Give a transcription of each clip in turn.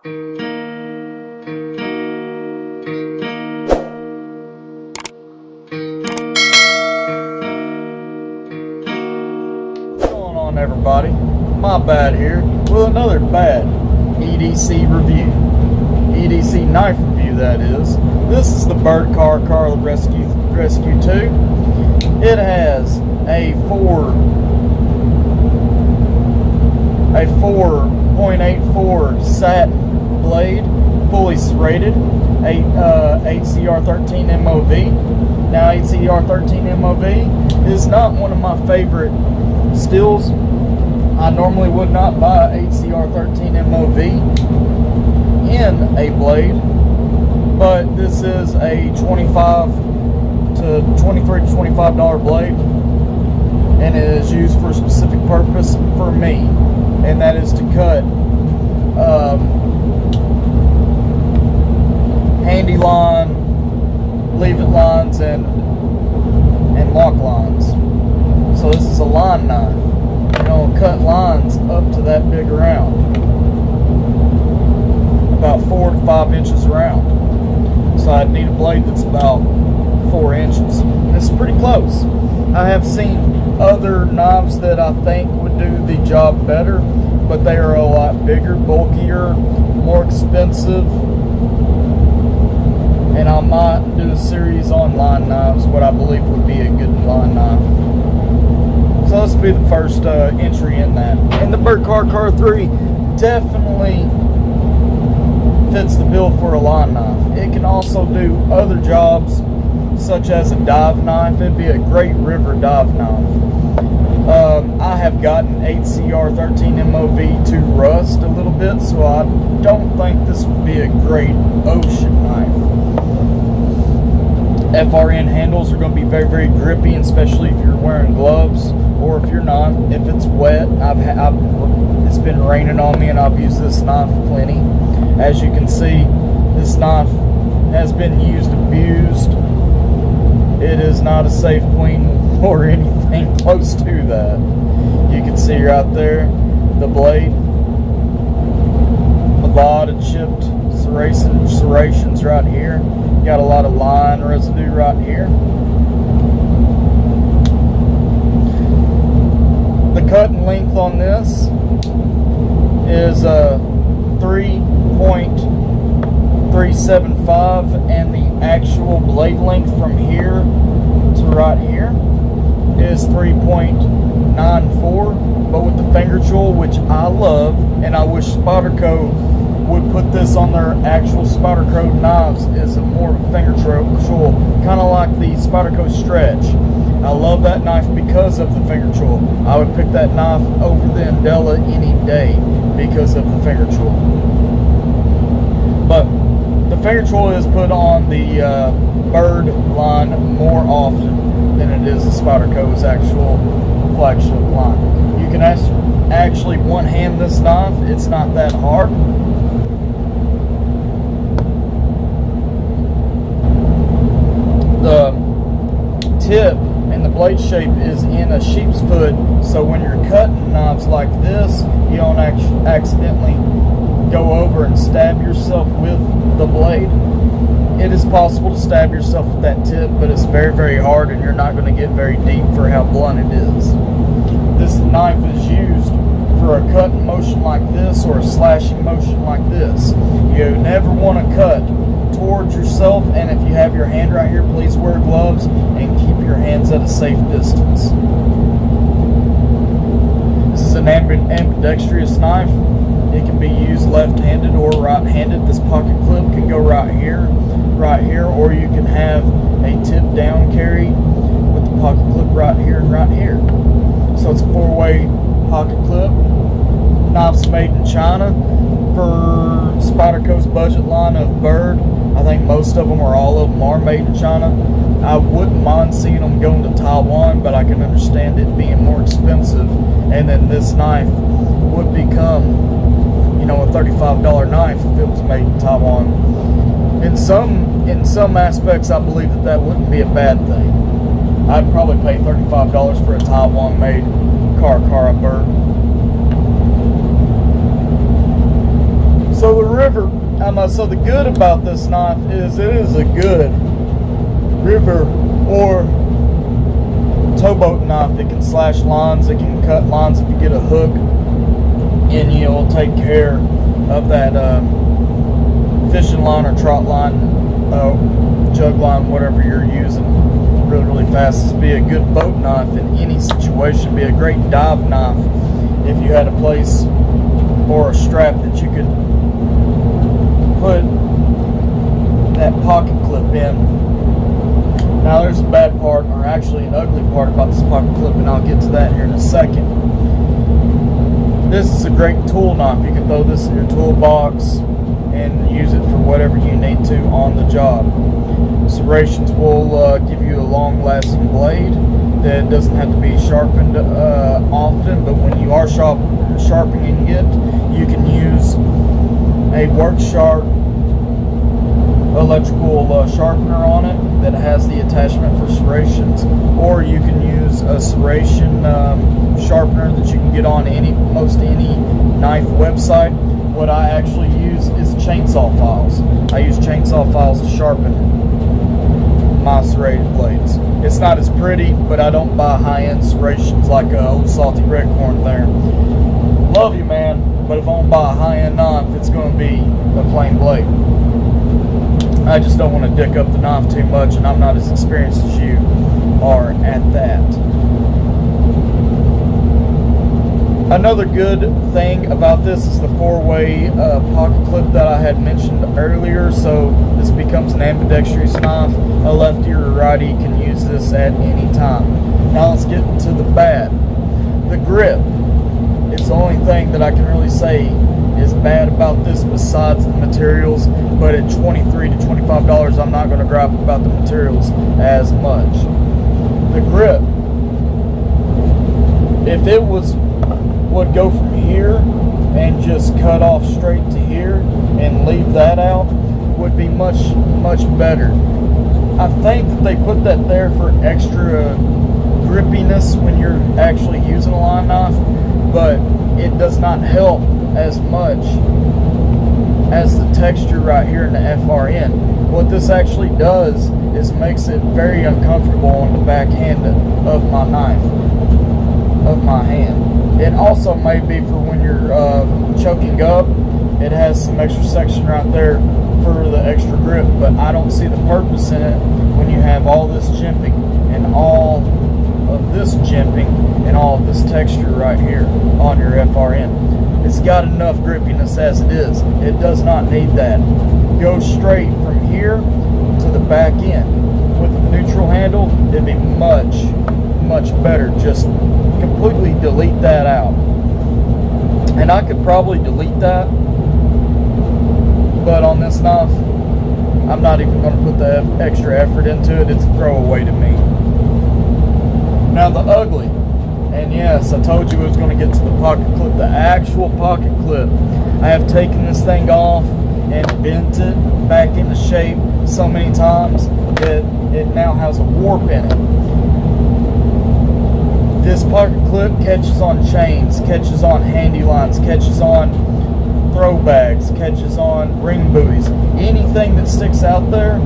What's going on, everybody? My bad here with another bad EDC review. EDC knife review, that is. This is the Byrd Cara Rescue 2. It has a 4.84 satin blade, fully serrated, 8CR13 MOV. Now, 8CR13 MOV is not one of my favorite steels. I normally would not buy 8CR13 MOV in a blade, but this is a $23 to $25 blade, and it is used for a specific purpose for me, and that is to cut handy line, leave it lines, and lock lines. So this is a line knife. You're going to cut lines up to that big around, about 4 to 5 inches around. So I'd need a blade that's about 4 inches. This is pretty close. I have seen other knives that I think would do the job better, but they are a lot bigger, bulkier, more expensive, and I might do a series on line knives, what I believe would be a good line knife. So this will be the first entry in that. And the Byrd Cara 3 definitely fits the bill for a line knife. It can also do other jobs, such as a dive knife. It'd be a great river dive knife. I have gotten 8CR13 MOV to rust a little bit, so I don't think this would be a great ocean knife. FRN handles are going to be very, very grippy, especially if you're wearing gloves, or if you're not. If it's wet, it's been raining on me, and I've used this knife plenty. As you can see, this knife has been abused. It is not a safe queen or anything close to that. You can see right there the blade. A lot of chipped serrations right here. Got a lot of line residue right here. The cutting length on this is 3.375, and the actual blade length from here to right here is 3.94. But with the finger tool, which I love, and I wish Spyderco would put this on their actual Spyderco knives, is a more finger tool, kind of like the Spyderco Stretch. I love that knife because of the finger tool. I would pick that knife over the Andela any day because of the finger tool. But the finger tool is put on the Byrd line more often than it is the Spyderco's actual flagship line. You can actually one-hand this knife. It's not that hard. The tip and the blade shape is in a sheep's foot, so when you're cutting knives like this, you don't accidentally go over and stab yourself with the blade. It is possible to stab yourself with that tip, but it's very, very hard, and you're not going to get very deep for how blunt it is. This knife is used for a cutting motion like this or a slashing motion like this. You never want to cut towards yourself, and if you have your hand right here, please wear gloves and keep your hands at a safe distance. This is an ambidextrous knife. It can be used left-handed or right-handed. This pocket clip can go right here, or you can have a tip down carry with the pocket clip right here and right here. So it's a 4-way pocket clip. Knife's made in China. For Spyderco's budget line of Byrd, I think most of them, or all of them, are made in China. I wouldn't mind seeing them going to Taiwan, but I can understand it being more expensive, and then this knife would become, a $35 knife if it was made in Taiwan. In some aspects, I believe that wouldn't be a bad thing. I'd probably pay $35 for a Taiwan-made Cara Byrd. So the river So the good about this knife is it is a good river or towboat knife. It can slash lines, it can cut lines if you get a hook, and you'll take care of that fishing line or trot line, jug line, whatever you're using really fast. This would be a good boat knife in any situation. Be a great dive knife if you had a place or a strap that you could put that pocket clip in. Now there's a bad part, or actually an ugly part about this pocket clip, and I'll get to that here in a second. This is a great tool knife. You can throw this in your toolbox and use it for whatever you need to on the job. Serrations will give you a long-lasting blade that doesn't have to be sharpened often, but when you are sharpening it, you can use a work sharp electrical sharpener on it that has the attachment for serrations, or you can use a serration sharpener that you can get on most any knife website. What I actually use is chainsaw files. I use chainsaw files to sharpen my serrated blades. It's not as pretty, but I don't buy high-end serrations like old salty red corn there. Love you, man, but if I want to buy a high-end knife, it's going to be a plain blade. I just don't want to dick up the knife too much, and I'm not as experienced as you are at that. Another good thing about this is the 4-way pocket clip that I had mentioned earlier. So this becomes an ambidextrous knife. A lefty or a righty can use this at any time. Now let's get into the bad. The grip is the only thing that I can really say is bad about this besides the materials, but at $23 to $25 I'm not going to gripe about the materials as much. The grip, if it would go from here and just cut off straight to here and leave that out, would be much better. I think that they put that there for extra grippiness when you're actually using a line knife, but it does not help as much as the texture right here in the FRN. What this actually does is makes it very uncomfortable on the back hand of my knife, of my hand. It also may be for when you're choking up. It has some extra section right there for the extra grip, but I don't see the purpose in it when you have all this jimping and all of this jimping and all of this texture right here on your FRN. It's got enough grippiness as it is. It does not need that. Go straight from here to the back end. With a neutral handle, it'd be much better. Just completely delete that out. And I could probably delete that, but on this knife, I'm not even going to put the extra effort into it. It's a throwaway to me. Now the ugly. And yes, I told you I was going to get to the pocket clip, the actual pocket clip. I have taken this thing off and bent it back into shape so many times that it now has a warp in it. This pocket clip catches on chains, catches on handy lines, catches on throw bags, catches on ring buoys. Anything that sticks out there,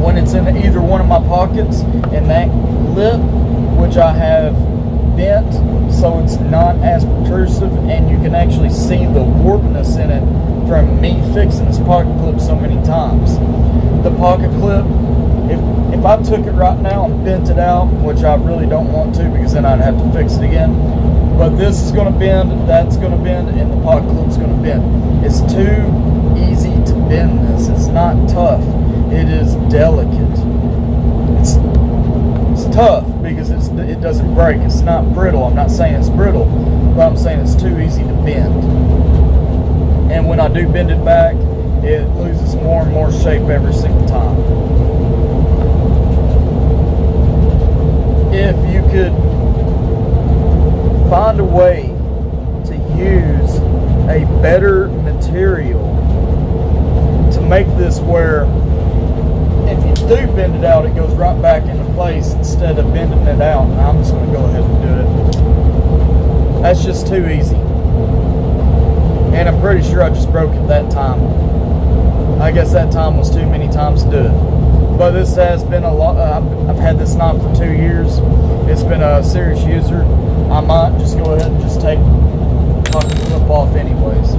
when it's in either one of my pockets, and that lip, which I have bent so it's not as protrusive, and you can actually see the warpness in it from me fixing this pocket clip so many times. The pocket clip, if I took it right now and bent it out, which I really don't want to because then I'd have to fix it again, but this is going to bend, that's going to bend, and the pocket clip's going to bend. It's too easy to bend this. It's not tough. It is delicate. It's tough because it doesn't break. It's not brittle. I'm not saying it's brittle, but I'm saying it's too easy to bend. And when I do bend it back, it loses more and more shape every single time. If you could find a way to use a better material to make this where if you do bend it out, it goes right back into place instead of bending it out. And I'm just going to go ahead and do it. That's just too easy. and I'm pretty sure I just broke it that time. I guess that time was too many times to do it. But this has been a lot. I've had this knife for 2 years. It's been a serious user. I might just go ahead and just take the pocket clip off anyways.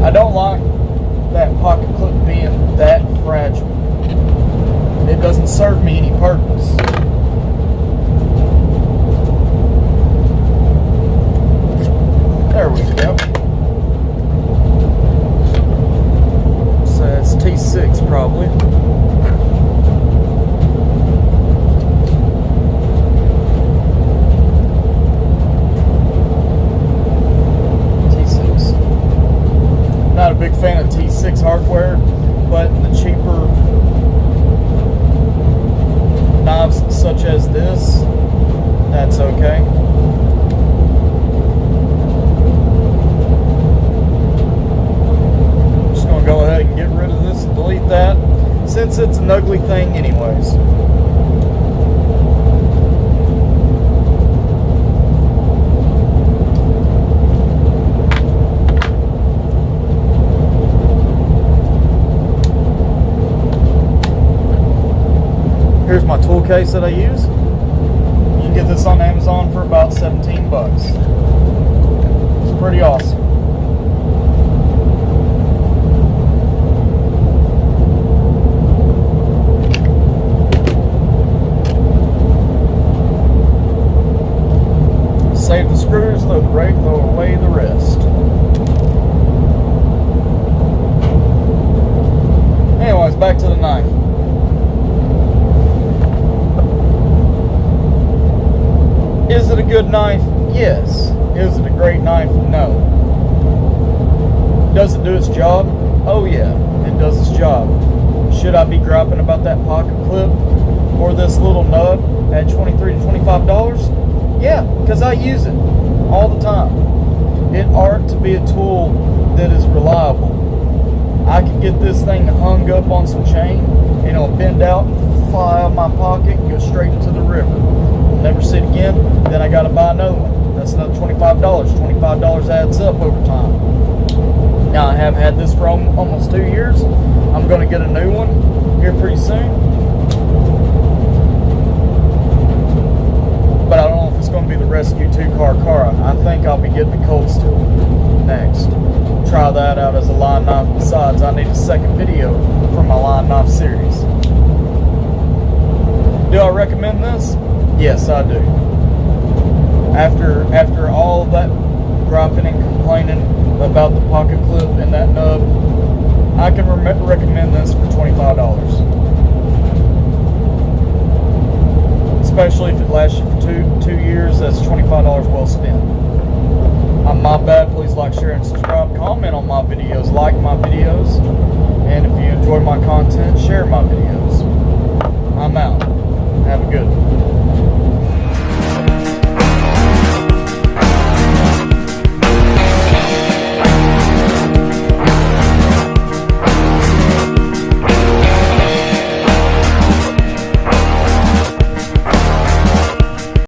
I don't like that pocket clip being that fragile. It doesn't serve me any purpose. There we go. So it's T6 probably. T6. Not a big fan of T6 hardware, but the cheaper knives such as this, that's okay. Just gonna go ahead and get rid of this and delete that, since it's an ugly thing anyways. Here's my tool case that I use. You can get this on Amazon for about 17 bucks. It's pretty awesome. Save the screws, throw the brake, throw away the rest. Anyways, back to the knife. Is it a good knife? Yes. Is it a great knife? No. Does it do its job? Oh yeah, it does its job. Should I be griping about that pocket clip or this little nub at $23 to $25? Yeah, because I use it all the time. It ought to be a tool that is reliable. I could get this thing hung up on some chain and it'll bend out and fly out of my pocket and go straight into the river. Never see it again, then I gotta buy another one. That's another $25. $25 adds up over time. Now I have had this for almost 2 years. I'm gonna get a new one here pretty soon. But I don't know if it's gonna be the Rescue 2 car Cara. I think I'll be getting the Cold Steel next. Try that out as a line knife. Besides, I need a second video for my line knife series. Do I recommend this? Yes, I do. After all of that griping and complaining about the pocket clip and that nub, I can recommend this for $25. Especially if it lasts you for two years, that's $25 well spent. My bad. Please like, share, and subscribe. Comment on my videos. Like my videos. And if you enjoy my content, share my videos. I'm out. Have a good one.